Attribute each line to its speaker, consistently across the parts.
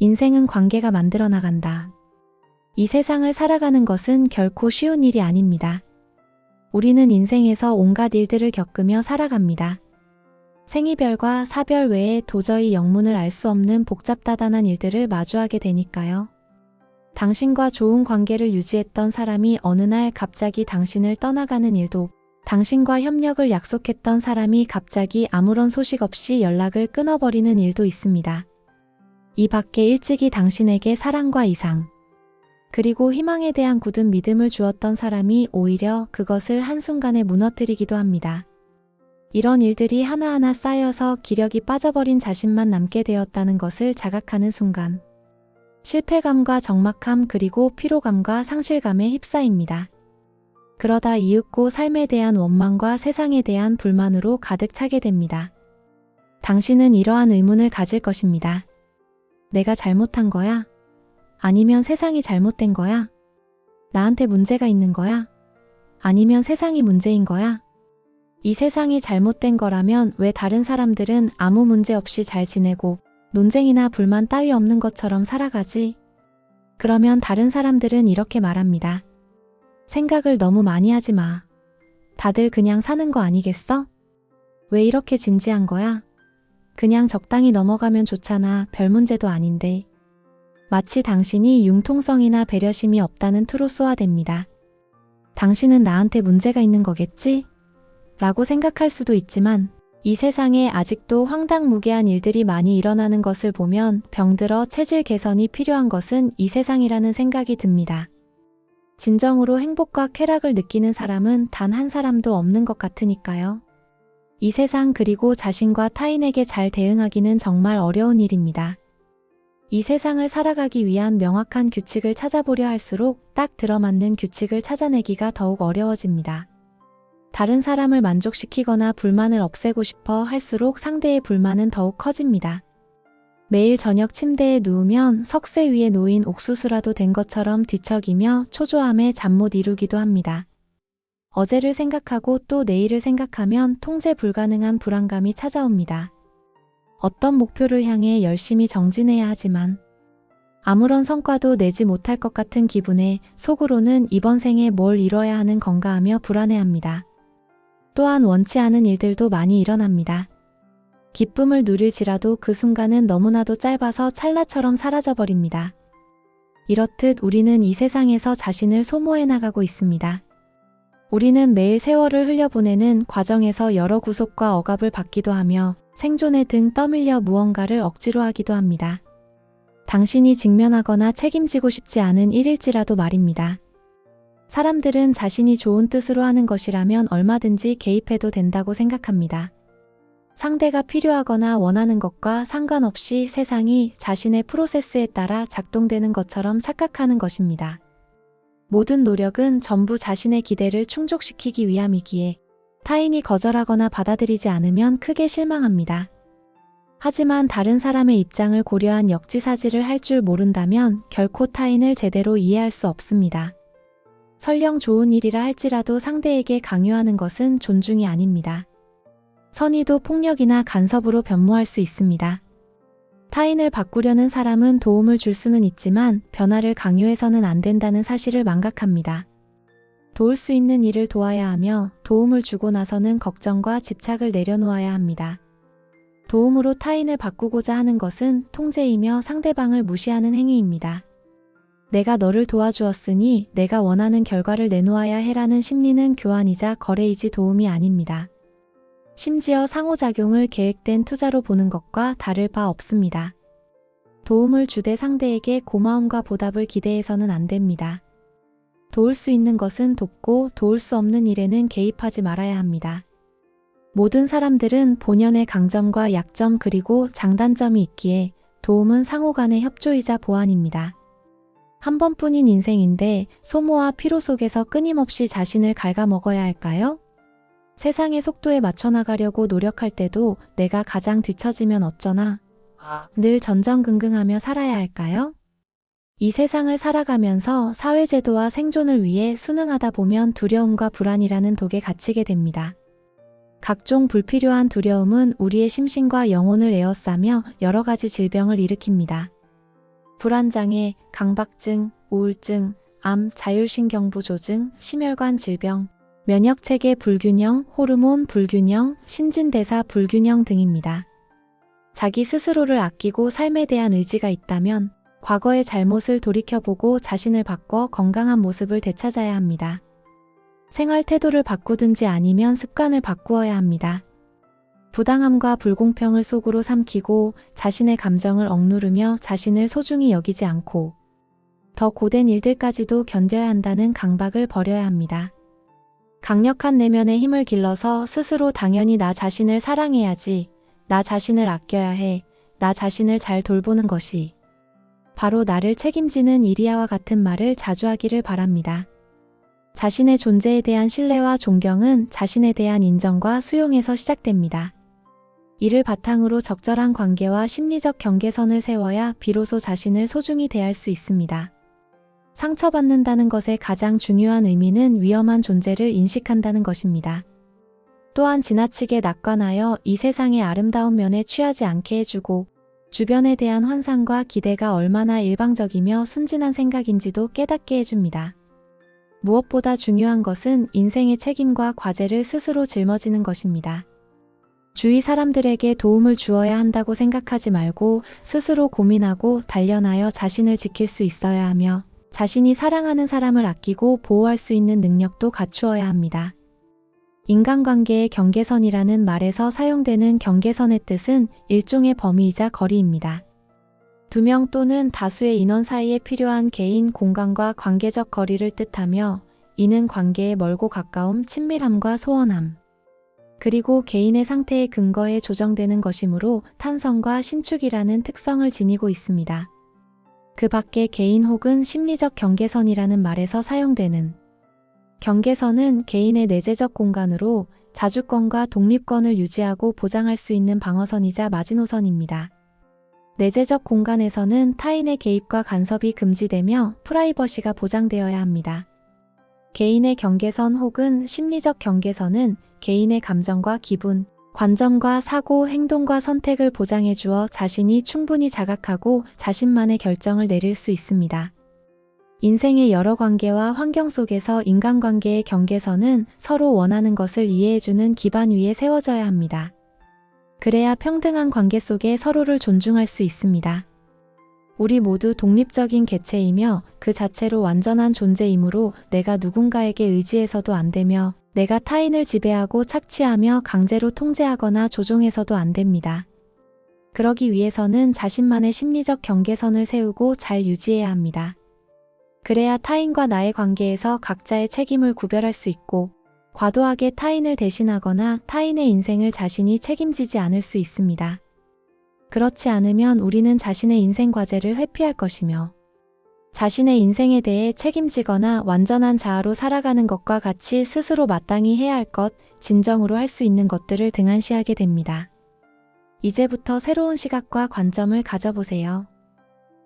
Speaker 1: 인생은 관계가 만들어 나간다. 이 세상을 살아가는 것은 결코 쉬운 일이 아닙니다. 우리는 인생에서 온갖 일들을 겪으며 살아갑니다. 생이별과 사별 외에 도저히 영문을 알 수 없는 복잡다단한 일들을 마주하게 되니까요. 당신과 좋은 관계를 유지했던 사람이 어느 날 갑자기 당신을 떠나가는 일도, 당신과 협력을 약속했던 사람이 갑자기 아무런 소식 없이 연락을 끊어버리는 일도 있습니다. 이 밖에 일찍이 당신에게 사랑과 이상, 그리고 희망에 대한 굳은 믿음을 주었던 사람이 오히려 그것을 한순간에 무너뜨리기도 합니다. 이런 일들이 하나하나 쌓여서 기력이 빠져버린 자신만 남게 되었다는 것을 자각하는 순간, 실패감과 적막함 그리고 피로감과 상실감에 휩싸입니다. 그러다 이윽고 삶에 대한 원망과 세상에 대한 불만으로 가득 차게 됩니다. 당신은 이러한 의문을 가질 것입니다. 내가 잘못한 거야? 아니면 세상이 잘못된 거야? 나한테 문제가 있는 거야? 아니면 세상이 문제인 거야? 이 세상이 잘못된 거라면 왜 다른 사람들은 아무 문제 없이 잘 지내고 논쟁이나 불만 따위 없는 것처럼 살아가지? 그러면 다른 사람들은 이렇게 말합니다. 생각을 너무 많이 하지 마. 다들 그냥 사는 거 아니겠어? 왜 이렇게 진지한 거야? 그냥 적당히 넘어가면 좋잖아. 별 문제도 아닌데. 마치 당신이 융통성이나 배려심이 없다는 투로 쏘아댑니다. 당신은 나한테 문제가 있는 거겠지? 라고 생각할 수도 있지만 이 세상에 아직도 황당무계한 일들이 많이 일어나는 것을 보면 병들어 체질 개선이 필요한 것은 이 세상이라는 생각이 듭니다. 진정으로 행복과 쾌락을 느끼는 사람은 단 한 사람도 없는 것 같으니까요. 이 세상 그리고 자신과 타인에게 잘 대응하기는 정말 어려운 일입니다. 이 세상을 살아가기 위한 명확한 규칙을 찾아보려 할수록 딱 들어맞는 규칙을 찾아내기가 더욱 어려워집니다. 다른 사람을 만족시키거나 불만을 없애고 싶어 할수록 상대의 불만은 더욱 커집니다. 매일 저녁 침대에 누우면 석쇠 위에 놓인 옥수수라도 된 것처럼 뒤척이며 초조함에 잠 못 이루기도 합니다. 어제를 생각하고 또 내일을 생각하면 통제 불가능한 불안감이 찾아옵니다. 어떤 목표를 향해 열심히 정진해야 하지만 아무런 성과도 내지 못할 것 같은 기분에 속으로는 이번 생에 뭘 이뤄야 하는 건가 하며 불안해합니다. 또한 원치 않은 일들도 많이 일어납니다. 기쁨을 누릴지라도 그 순간은 너무나도 짧아서 찰나처럼 사라져버립니다. 이렇듯 우리는 이 세상에서 자신을 소모해 나가고 있습니다. 우리는 매일 세월을 흘려보내는 과정에서 여러 구속과 억압을 받기도 하며 생존의 등 떠밀려 무언가를 억지로 하기도 합니다. 당신이 직면하거나 책임지고 싶지 않은 일일지라도 말입니다. 사람들은 자신이 좋은 뜻으로 하는 것이라면 얼마든지 개입해도 된다고 생각합니다. 상대가 필요하거나 원하는 것과 상관없이 세상이 자신의 프로세스에 따라 작동되는 것처럼 착각하는 것입니다. 모든 노력은 전부 자신의 기대를 충족시키기 위함이기에 타인이 거절하거나 받아들이지 않으면 크게 실망합니다. 하지만 다른 사람의 입장을 고려한 역지사지를 할 줄 모른다면 결코 타인을 제대로 이해할 수 없습니다. 설령 좋은 일이라 할지라도 상대에게 강요하는 것은 존중이 아닙니다. 선의도 폭력이나 간섭으로 변모할 수 있습니다. 타인을 바꾸려는 사람은 도움을 줄 수는 있지만 변화를 강요해서는 안 된다는 사실을 망각합니다. 도울 수 있는 일을 도와야 하며 도움을 주고 나서는 걱정과 집착을 내려놓아야 합니다. 도움으로 타인을 바꾸고자 하는 것은 통제이며 상대방을 무시하는 행위입니다. 내가 너를 도와주었으니 내가 원하는 결과를 내놓아야 해라는 심리는 교환이자 거래이지 도움이 아닙니다. 심지어 상호작용을 계획된 투자로 보는 것과 다를 바 없습니다. 도움을 주되 상대에게 고마움과 보답을 기대해서는 안 됩니다. 도울 수 있는 것은 돕고 도울 수 없는 일에는 개입하지 말아야 합니다. 모든 사람들은 본연의 강점과 약점 그리고 장단점이 있기에 도움은 상호 간의 협조이자 보완입니다. 한 번뿐인 인생인데 소모와 피로 속에서 끊임없이 자신을 갉아먹어야 할까요? 세상의 속도에 맞춰 나가려고 노력할 때도 내가 가장 뒤처지면 어쩌나 늘 전전긍긍하며 살아야 할까요? 이 세상을 살아가면서 사회제도와 생존을 위해 순응하다 보면 두려움과 불안이라는 독에 갇히게 됩니다. 각종 불필요한 두려움은 우리의 심신과 영혼을 에워싸며 여러 가지 질병을 일으킵니다. 불안장애, 강박증, 우울증, 암, 자율신경부조증, 심혈관 질병, 면역체계 불균형, 호르몬 불균형, 신진대사 불균형 등입니다. 자기 스스로를 아끼고 삶에 대한 의지가 있다면 과거의 잘못을 돌이켜보고 자신을 바꿔 건강한 모습을 되찾아야 합니다. 생활 태도를 바꾸든지 아니면 습관을 바꾸어야 합니다. 부당함과 불공평을 속으로 삼키고 자신의 감정을 억누르며 자신을 소중히 여기지 않고 더 고된 일들까지도 견뎌야 한다는 강박을 버려야 합니다. 강력한 내면의 힘을 길러서 스스로 당연히 나 자신을 사랑해야지, 나 자신을 아껴야 해, 나 자신을 잘 돌보는 것이 바로 나를 책임지는 일이야와 같은 말을 자주 하기를 바랍니다. 자신의 존재에 대한 신뢰와 존경은 자신에 대한 인정과 수용에서 시작됩니다. 이를 바탕으로 적절한 관계와 심리적 경계선을 세워야 비로소 자신을 소중히 대할 수 있습니다. 상처받는다는 것의 가장 중요한 의미는 위험한 존재를 인식한다는 것입니다. 또한 지나치게 낙관하여 이 세상의 아름다운 면에 취하지 않게 해주고 주변에 대한 환상과 기대가 얼마나 일방적이며 순진한 생각인지도 깨닫게 해줍니다. 무엇보다 중요한 것은 인생의 책임과 과제를 스스로 짊어지는 것입니다. 주위 사람들에게 도움을 주어야 한다고 생각하지 말고 스스로 고민하고 단련하여 자신을 지킬 수 있어야 하며 자신이 사랑하는 사람을 아끼고 보호할 수 있는 능력도 갖추어야 합니다. 인간관계의 경계선이라는 말에서 사용되는 경계선의 뜻은 일종의 범위이자 거리입니다. 2명 또는 다수의 인원 사이에 필요한 개인 공간과 관계적 거리를 뜻하며 이는 관계의 멀고 가까움, 친밀함과 소원함, 그리고 개인의 상태의 근거에 조정되는 것이므로 탄성과 신축이라는 특성을 지니고 있습니다. 그 밖에 개인 혹은 심리적 경계선이라는 말에서 사용되는 경계선은 개인의 내재적 공간으로 자주권과 독립권을 유지하고 보장할 수 있는 방어선이자 마지노선입니다. 내재적 공간에서는 타인의 개입과 간섭이 금지되며 프라이버시가 보장되어야 합니다. 개인의 경계선 혹은 심리적 경계선은 개인의 감정과 기분, 관점과 사고, 행동과 선택을 보장해 주어 자신이 충분히 자각하고 자신만의 결정을 내릴 수 있습니다. 인생의 여러 관계와 환경 속에서 인간관계의 경계선은 서로 원하는 것을 이해해주는 기반 위에 세워져야 합니다. 그래야 평등한 관계 속에 서로를 존중할 수 있습니다. 우리 모두 독립적인 개체이며 그 자체로 완전한 존재이므로 내가 누군가에게 의지해서도 안 되며 내가 타인을 지배하고 착취하며 강제로 통제하거나 조종해서도 안 됩니다. 그러기 위해서는 자신만의 심리적 경계선을 세우고 잘 유지해야 합니다. 그래야 타인과 나의 관계에서 각자의 책임을 구별할 수 있고 과도하게 타인을 대신하거나 타인의 인생을 자신이 책임지지 않을 수 있습니다. 그렇지 않으면 우리는 자신의 인생 과제를 회피할 것이며 자신의 인생에 대해 책임지거나 완전한 자아로 살아가는 것과 같이 스스로 마땅히 해야 할 것, 진정으로 할 수 있는 것들을 등한시하게 됩니다. 이제부터 새로운 시각과 관점을 가져보세요.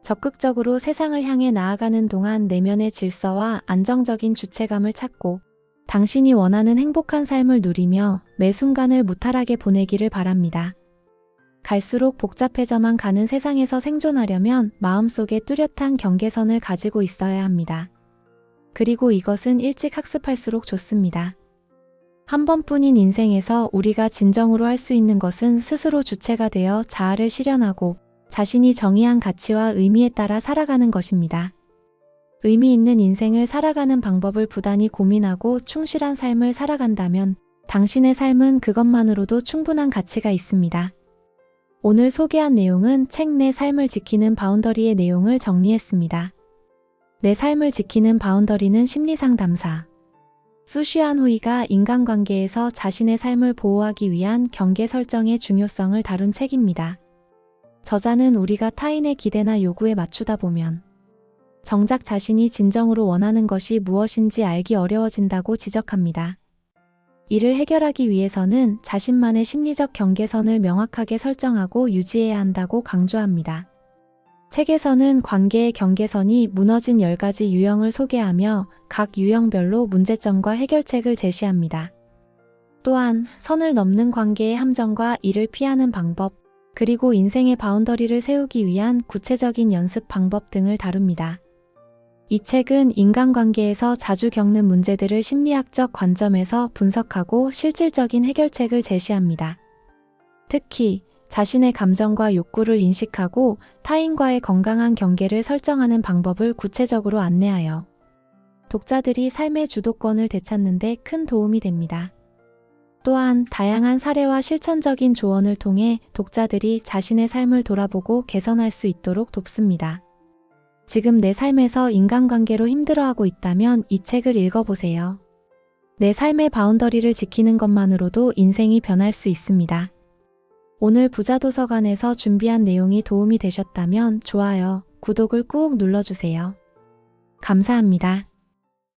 Speaker 1: 적극적으로 세상을 향해 나아가는 동안 내면의 질서와 안정적인 주체감을 찾고 당신이 원하는 행복한 삶을 누리며 매 순간을 무탈하게 보내기를 바랍니다. 갈수록 복잡해져만 가는 세상에서 생존하려면 마음속에 뚜렷한 경계선을 가지고 있어야 합니다. 그리고 이것은 일찍 학습할수록 좋습니다. 한 번뿐인 인생에서 우리가 진정으로 할 수 있는 것은 스스로 주체가 되어 자아를 실현하고 자신이 정의한 가치와 의미에 따라 살아가는 것입니다. 의미 있는 인생을 살아가는 방법을 부단히 고민하고 충실한 삶을 살아간다면 당신의 삶은 그것만으로도 충분한 가치가 있습니다. 오늘 소개한 내용은 책 내 삶을 지키는 바운더리의 내용을 정리했습니다. 내 삶을 지키는 바운더리는 심리상담사 수시안 후이가 인간관계에서 자신의 삶을 보호하기 위한 경계 설정의 중요성을 다룬 책입니다. 저자는 우리가 타인의 기대나 요구에 맞추다 보면 정작 자신이 진정으로 원하는 것이 무엇인지 알기 어려워진다고 지적합니다. 이를 해결하기 위해서는 자신만의 심리적 경계선을 명확하게 설정하고 유지해야 한다고 강조합니다. 책에서는 관계의 경계선이 무너진 10가지 유형을 소개하며 각 유형별로 문제점과 해결책을 제시합니다. 또한 선을 넘는 관계의 함정과 이를 피하는 방법, 그리고 인생의 바운더리를 세우기 위한 구체적인 연습 방법 등을 다룹니다. 이 책은 인간관계에서 자주 겪는 문제들을 심리학적 관점에서 분석하고 실질적인 해결책을 제시합니다. 특히 자신의 감정과 욕구를 인식하고 타인과의 건강한 경계를 설정하는 방법을 구체적으로 안내하여 독자들이 삶의 주도권을 되찾는 데 큰 도움이 됩니다. 또한 다양한 사례와 실천적인 조언을 통해 독자들이 자신의 삶을 돌아보고 개선할 수 있도록 돕습니다. 지금 내 삶에서 인간관계로 힘들어하고 있다면 이 책을 읽어보세요. 내 삶의 바운더리를 지키는 것만으로도 인생이 변할 수 있습니다. 오늘 부자도서관에서 준비한 내용이 도움이 되셨다면 좋아요, 구독을 꾹 눌러주세요. 감사합니다.